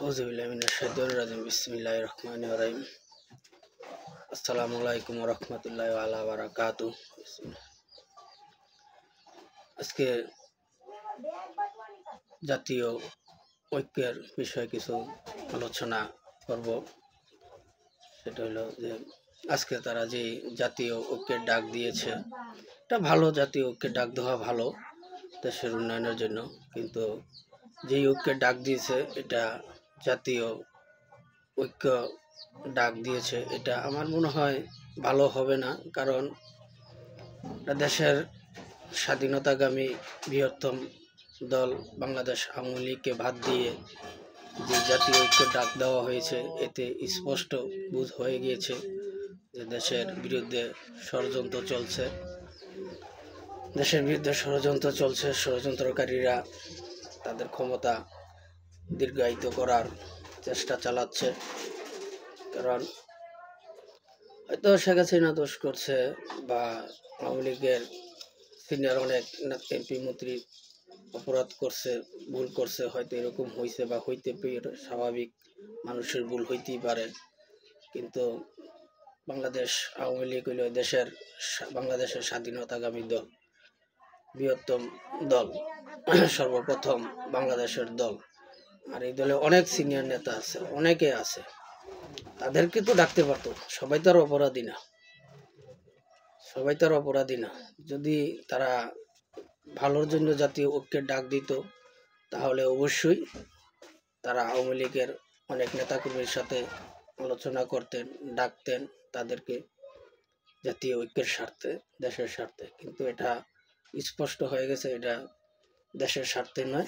আউযুবিল্লাহি মিনাশ শাইতানির রাজিম। বিসমিল্লাহির রহমানির রহিম। আসসালামু আলাইকুম ওয়া রাহমাতুল্লাহি ওয়া বারাকাতুহু। আজকে জাতীয় ঐক্যের বিষয়ে কিছু আলোচনা করব। সেটা হলো যে আজকে তারা যে জাতীয় ঐক্যের ডাক দিয়েছে, এটা ভালো, জাতীয় ঐক্যের ডাক দেওয়া ভালো দেশের উন্নয়নের জন্য। কিন্তু যেই ঐক্যের ডাক দিয়েছে, এটা জাতীয় ঐক্য ডাক দিয়েছে, এটা আমার মনে হয় ভালো হবে না। কারণ দেশের স্বাধীনতাগামী বৃহত্তম দল বাংলাদেশ আওয়ামী লীগকে বাদ দিয়ে যে জাতীয় ঐক্য ডাক দেওয়া হয়েছে, এতে স্পষ্ট বুঝ হয়ে গিয়েছে যে দেশের বিরুদ্ধে ষড়যন্ত্র চলছে। ষড়যন্ত্রকারীরা তাদের ক্ষমতা দীর্ঘায়িত করার চেষ্টা চালাচ্ছে। কারণ হয়তো শেখ হাসিনা দোষ করছে, বা আওয়ামী লীগের সিনিয়র অনেক এমপি মন্ত্রী অপরাধ করছে, ভুল করছে, হয়তো এরকম হয়েছে বা হইতে পারে, স্বাভাবিক, মানুষের ভুল হইতেই পারে। কিন্তু বাংলাদেশ আওয়ামী লীগ হইল বাংলাদেশের স্বাধীনতাগামী দল, বৃহত্তম দল, সর্বপ্রথম বাংলাদেশের দল। আর এই দলে অনেক সিনিয়র নেতা আছে, অনেকে আছে, তাদেরকে তো ডাকতে পারতো। সবাই তো আর অপরাধী না। যদি তারা ভালোর জন্য জাতীয় ঐক্যের ডাক দিত, তাহলে অবশ্যই তারা আওয়ামী লীগের অনেক নেতাকর্মীর সাথে আলোচনা করতেন, ডাকতেন তাদেরকে জাতীয় ঐক্যের স্বার্থে, দেশের স্বার্থে। কিন্তু এটা স্পষ্ট হয়ে গেছে, এটা দেশের স্বার্থে নয়,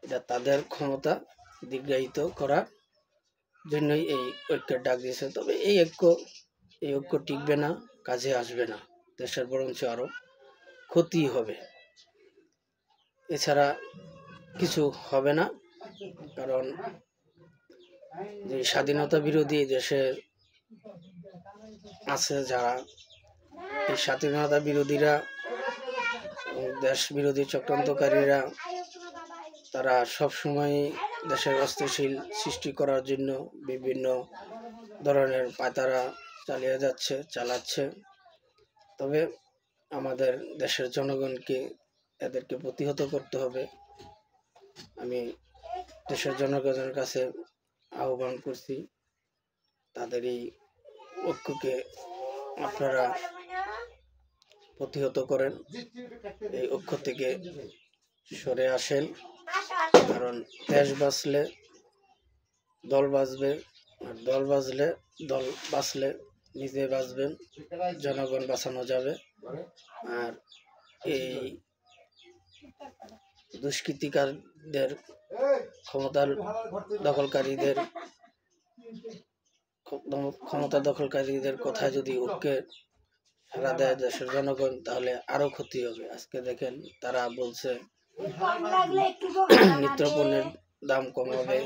এটা তাদের ক্ষমতা দীর্ঘায়িত করার জন্যই এই ঐক্যের ডাক দিয়েছে। তবে এই ঐক্য টিকবে না, কাজে আসবে না, দেশের বরঞ্চ আরো ক্ষতি হবে, এছাড়া কিছু হবে না। কারণ যে স্বাধীনতা বিরোধী দেশে আছে যারা, এই স্বাধীনতা বিরোধীরা, দেশ বিরোধী চক্রান্তকারীরা, তারা সবসময় দেশের অস্থিতিশীল সৃষ্টি করার জন্য বিভিন্ন ধরনের পায়তারা চালাচ্ছে। তবে আমাদের দেশের জনগণকে এদেরকে প্রতিহত করতে হবে। আমি দেশের জনগণের কাছে আহ্বান করছি, তাদের এই ঐক্যকে আপনারা প্রতিহত করেন, এই ঐক্য থেকে সরে আসেন। কারণ দেশ বাঁচলে দল বাঁচবে, আর দল বাঁচলে নিজে বাঁচবেন, জনগণ বাঁচানো যাবে। আর এই দুষ্কৃতিকারীদের, ক্ষমতা দখলকারীদের কথা যদি ঐক্যের সাড়া দেয় দেশের জনগণ, তাহলে আরো ক্ষতি হবে। আজকে দেখেন, তারা বলছে নিত্যপণ্যের দাম কমাবে।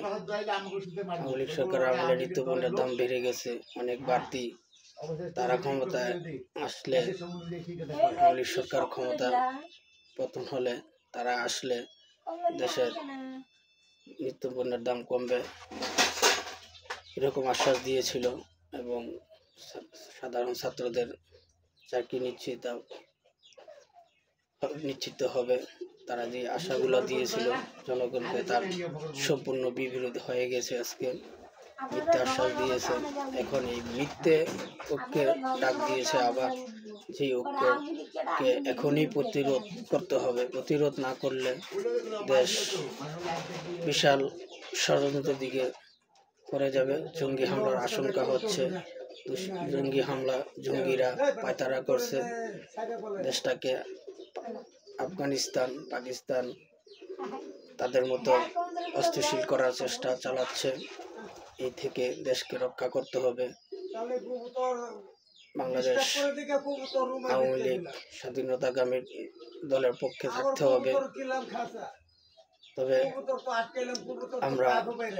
আওয়ামী লীগ সরকার আমলে নিত্যপণ্যের দাম বেড়ে গেছে, অনেক বাড়তি। তারা ক্ষমতায় আসলে, আওয়ামী লীগ সরকার ক্ষমতা পতন হলে, তারা আসলে দেশের নিত্যপণ্যের দাম কমবে, এরকম আশ্বাস দিয়েছিল। এবং সাধারণ ছাত্রদের চাকরি নিশ্চিত হবে। তারা যে আশাগুলো দিয়েছিল জনগণকে, তার সম্পূর্ণ বিপরীত হয়ে গেছে। আজকে মিথ্যা আশ্বাস দিয়েছে, এখন এই মিথ্যে ঐক্যের ডাক দিয়েছে আবার। যে ঐক্যকে এখনই প্রতিরোধ করতে হবে। প্রতিরোধ না করলে দেশ বিশাল ষড়যন্ত্রের দিকে পড়ে যাবে। জঙ্গি হামলার আশঙ্কা হচ্ছে, জঙ্গিরা পায়তারা করছে দেশটাকে। আফগানিস্তান, পাকিস্তান তাদের মতো অস্থিতিশীল করার চেষ্টা চালাচ্ছে। এই থেকে দেশকে রক্ষা করতে হবে। বাংলাদেশ আওয়ামী লীগ স্বাধীনতাগামী দলের পক্ষে থাকতে হবে। তবে আমরা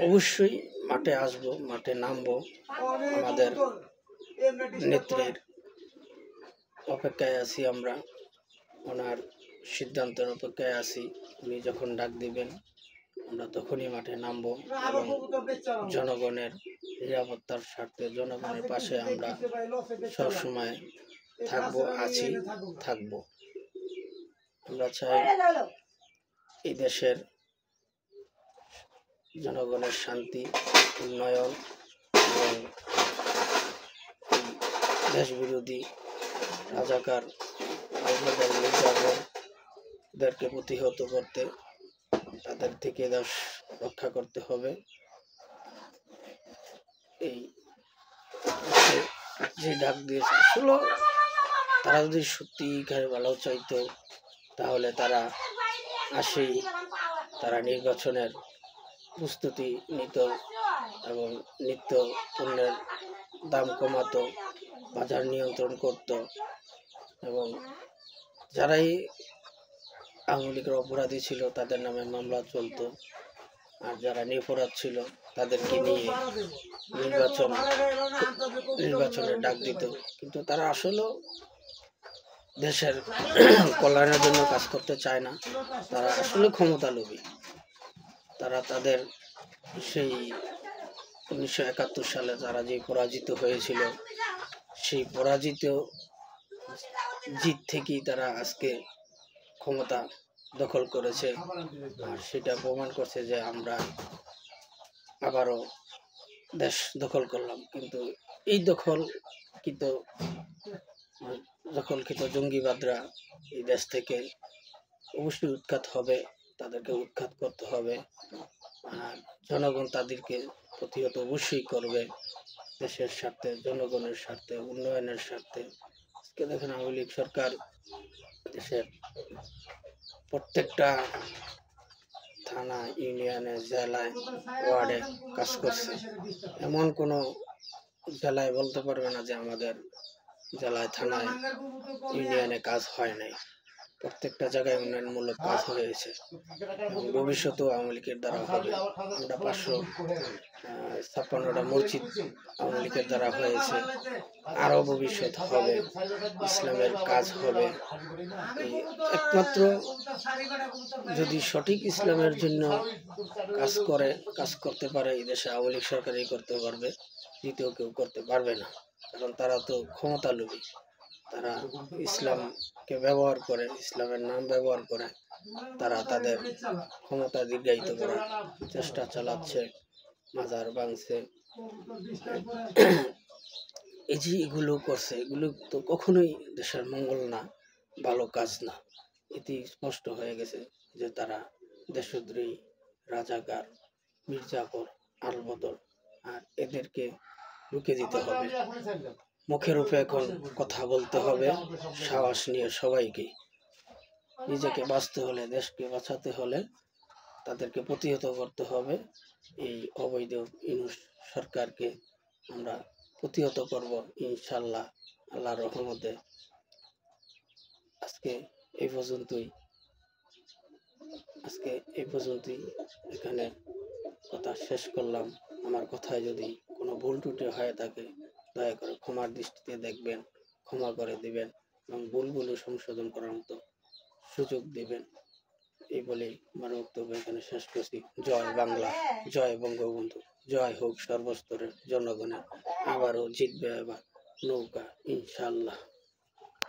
অবশ্যই মাঠে আসব, মাঠে নামবো। আমাদের নেত্রীর অপেক্ষায় আছি, আমরা ওনার সিদ্ধান্তের অপেক্ষায় আছি। উনি যখন ডাক দিবেন আমরা তখনই মাঠে নামবো এবং জনগণের নিরাপত্তার স্বার্থে জনগণের পাশে আমরা সবসময় থাকবো, আছি, থাকবো। আমরা চাই এই দেশের জনগণের শান্তি, উন্নয়ন এবং দেশ বিরোধী রাজাকার মির্জাদেরকে প্রতিহত করতে, তাদের থেকে দেশ রক্ষা করতে হবে। এই যে ডাক দিয়েছে আসলে তারা যদি সত্যিকার ভালো চাইতো তাহলে তারা আসেই, তারা নির্বাচনের প্রস্তুতি নিত এবং নিত্য পণ্যের দাম কমাতো, বাজার নিয়ন্ত্রণ করত এবং যারাই আওয়ামী লীগের অপরাধী ছিল তাদের নামে মামলা চলতো, আর যারা নিরপরাধ ছিল তাদেরকে নিয়ে নির্বাচনের ডাক দিত। কিন্তু তারা আসলেও দেশের কল্যাণের জন্য কাজ করতে চায় না, তারা আসলে ক্ষমতা লোভী। তারা তাদের সেই 1971 সালে তারা যে পরাজিত হয়েছিল সেই পরাজিত জিত থেকেই তারা আজকে ক্ষমতা দখল করেছে, আর সেটা প্রমাণ করছে যে আমরা আবারও দেশ দখল করলাম। কিন্তু এই দখলকৃত জঙ্গিবাদরা এই দেশ থেকে অবশ্যই উৎখাত হবে, তাদেরকে উৎখাত করতে হবে, আর জনগণ তাদেরকে প্রতিহত অবশ্যই করবে দেশের স্বার্থে, জনগণের স্বার্থে, উন্নয়নের স্বার্থে। আজকে দেখেন আওয়ামী লীগ সরকার দেশের প্রত্যেকটা থানা, ইউনিয়নে, জেলায়, ওয়ার্ডে কাজ করছে। এমন কোনো জেলায় বলতে পারবে না যে আমাদের জেলায়, থানায়, ইউনিয়নে কাজ হয় নাই। প্রত্যেকটা জায়গায় উন্নয়নমূলক কাজ হয়েছে এবং ভবিষ্যতেও আওয়ামী লীগের দ্বারা হবে। আমরা 556টা মসজিদ আওয়ামী লীগের দ্বারা হয়েছে, আরও ভবিষ্যৎ হবে, ইসলামের কাজ হবে। একমাত্র যদি সঠিক ইসলামের জন্য কাজ করতে পারে এই দেশে আওয়ামী লীগ সরকারই করতে পারবে, দ্বিতীয় কেউ করতে পারবে না। কারণ তারা তো ক্ষমতা লোভী, তারা ইসলামকে ব্যবহার করে, ইসলামের নাম ব্যবহার করে তারা তাদের ক্ষমতা দীর্ঘায়িত করার চেষ্টা চালাচ্ছে, মাজার ভাঙছে। এই যে এগুলো করছে, এগুলো তো কখনোই দেশের মঙ্গল না, ভালো কাজ না। এটি স্পষ্ট হয়ে গেছে যে তারা দেশদ্রোহী, রাজাকার, মির্জাফর, আলবদর, আর এদেরকে রুখে দিতে হবে। মুখের উপরে এখন কথা বলতে হবে, সাহস নিয়ে সবাইকে। নিজেকে বাঁচতে হলে, দেশকে বাঁচাতে হলে তাদেরকে প্রতিহত করতে হবে। এই অবৈধ ইউনূস সরকারকে আমরা প্রতিহত করব ইনশাল্লাহ, আল্লাহর রহমতে। আজকে এই পর্যন্তই এখানে কথা শেষ করলাম। আমার কথায় যদি কোনো ভুল ত্রুটি হয়ে থাকে দয়া করে ক্ষমার দৃষ্টিতে দেখবেন, ক্ষমা করে দিবেন এবং ভুলগুলো সংশোধন করার মতো সুযোগ দিবেন। এই বলেই আমার বক্তব্য এখানে শেষ করছি। জয় বাংলা, জয় বঙ্গবন্ধু, জয় হোক সর্বস্তরের জনগণের। আবারও জিতবে এবার নৌকা ইনশাল্লাহ।